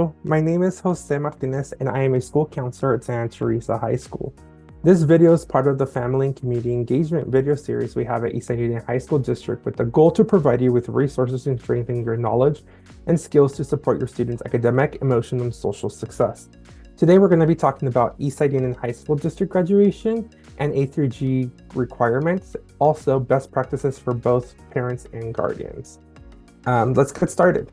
Hello, my name is Jose Martinez and I am a school counselor at Santa Teresa High School. This video is part of the Family and Community Engagement video series we have at Eastside Union High School District with the goal to provide you with resources to strengthen your knowledge and skills to support your students' academic, emotional, and social success. Today we're going to be talking about Eastside Union High School District graduation and A through G requirements, also best practices for both parents and guardians. Let's get started.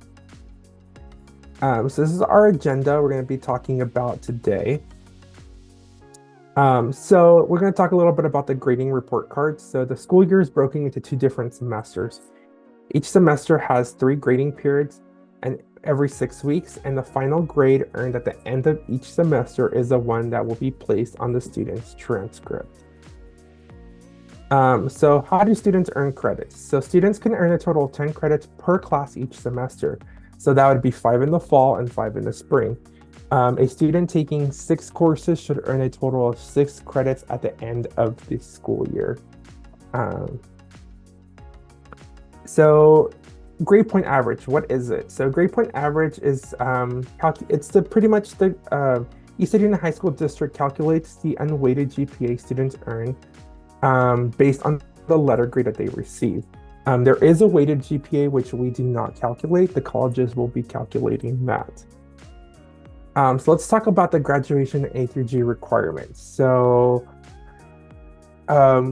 So this is our agenda we're going to be talking about today. So we're going to talk a little bit about the grading report cards. So the school year is broken into two different semesters. Each semester has 3 grading periods and every 6 weeks, and the final grade earned at the end of each semester is the one that will be placed on the student's transcript. So how do students earn credits? So students can earn a total of 10 credits per class each semester. So that would be 5 in the fall and 5 in the spring. A student taking 6 courses should earn a total of 6 credits at the end of the school year. So grade point average, what is it? So grade point average is, it's pretty much the Eastside Union High School District calculates the unweighted GPA students earn based on the letter grade that they receive. There is a weighted GPA, which we do not calculate. The colleges will be calculating that. So let's talk about the graduation A through G requirements. So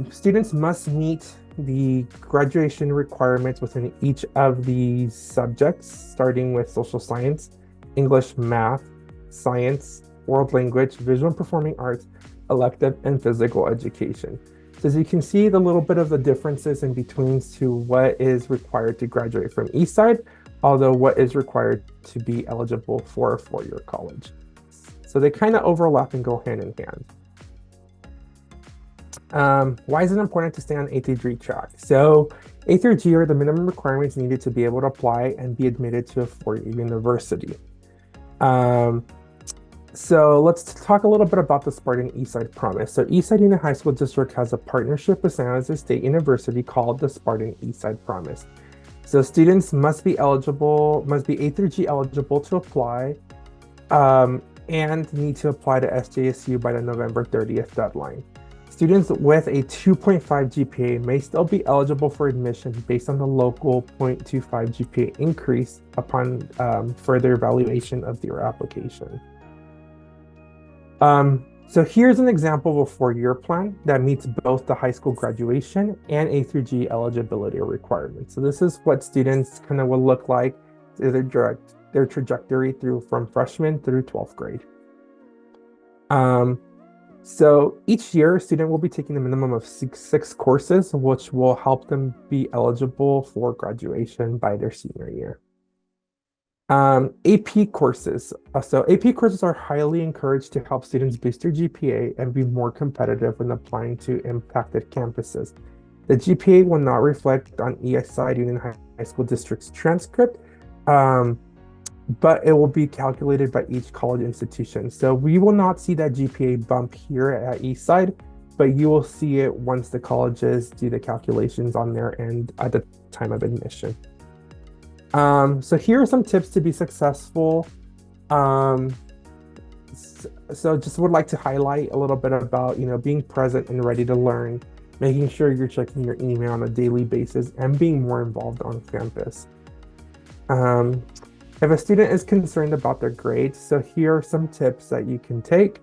students must meet the graduation requirements within each of these subjects, starting with social science, English, math, science, world language, visual and performing arts, elective, and physical education. So as you can see, the little bit of the differences in between to what is required to graduate from Eastside, although what is required to be eligible for a 4-year college. So they kind of overlap and go hand in hand. Why is it important to stay on A through G track? So A through G are the minimum requirements needed to be able to apply and be admitted to a 4-year university. So let's talk a little bit about the Spartan Eastside Promise. So Eastside Union High School District has a partnership with San Jose State University called the Spartan Eastside Promise. So students must be A through G eligible to apply and need to apply to SJSU by the November 30th deadline. Students with a 2.5 GPA may still be eligible for admission based on the local 0.25 GPA increase upon further evaluation of their application. So here's an example of a 4-year plan that meets both the high school graduation and A through G eligibility requirements. So this is what students kind of will look like, their trajectory from freshman through 12th grade. So each year, a student will be taking a minimum of six courses, which will help them be eligible for graduation by their senior year. AP courses. So AP courses are highly encouraged to help students boost their GPA and be more competitive when applying to impacted campuses. The GPA will not reflect on Eastside Union High School District's transcript, but it will be calculated by each college institution. So we will not see that GPA bump here at Eastside, but you will see it once the colleges do the calculations on their end at the time of admission. So here are some tips to be successful. So just would like to highlight a little bit about, being present and ready to learn, making sure you're checking your email on a daily basis and being more involved on campus. If a student is concerned about their grades, so here are some tips that you can take.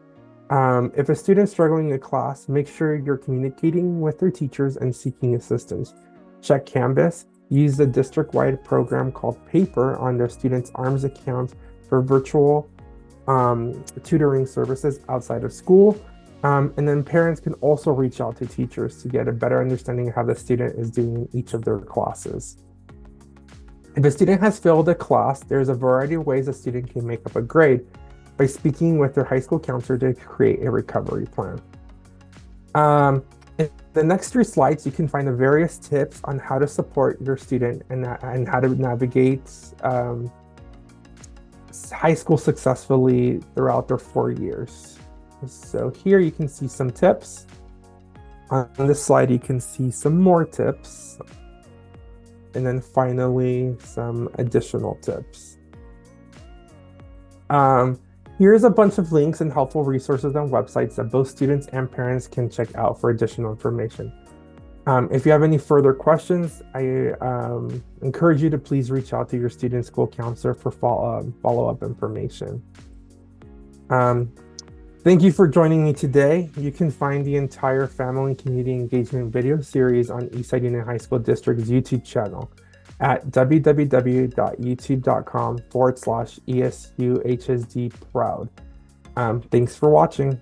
If a student is struggling in class, make sure you're communicating with their teachers and seeking assistance. Check Canvas. Use the district-wide program called Paper on their students' ARMS account for virtual tutoring services outside of school. And then parents can also reach out to teachers to get a better understanding of how the student is doing in each of their classes. If a student has failed a class, there's a variety of ways a student can make up a grade by speaking with their high school counselor to create a recovery plan. In the next 3 slides, you can find the various tips on how to support your student and how to navigate high school successfully throughout their 4 years. So here you can see some tips. On this slide, you can see some more tips. And then finally, some additional tips. Um, Here's a bunch of links and helpful resources on websites that both students and parents can check out for additional information. If you have any further questions, I encourage you to please reach out to your student school counselor for follow-up information. Thank you for joining me today. You can find the entire family and community engagement video series on Eastside Union High School District's YouTube channel at www.youtube.com/ESUHSD proud. Thanks for watching.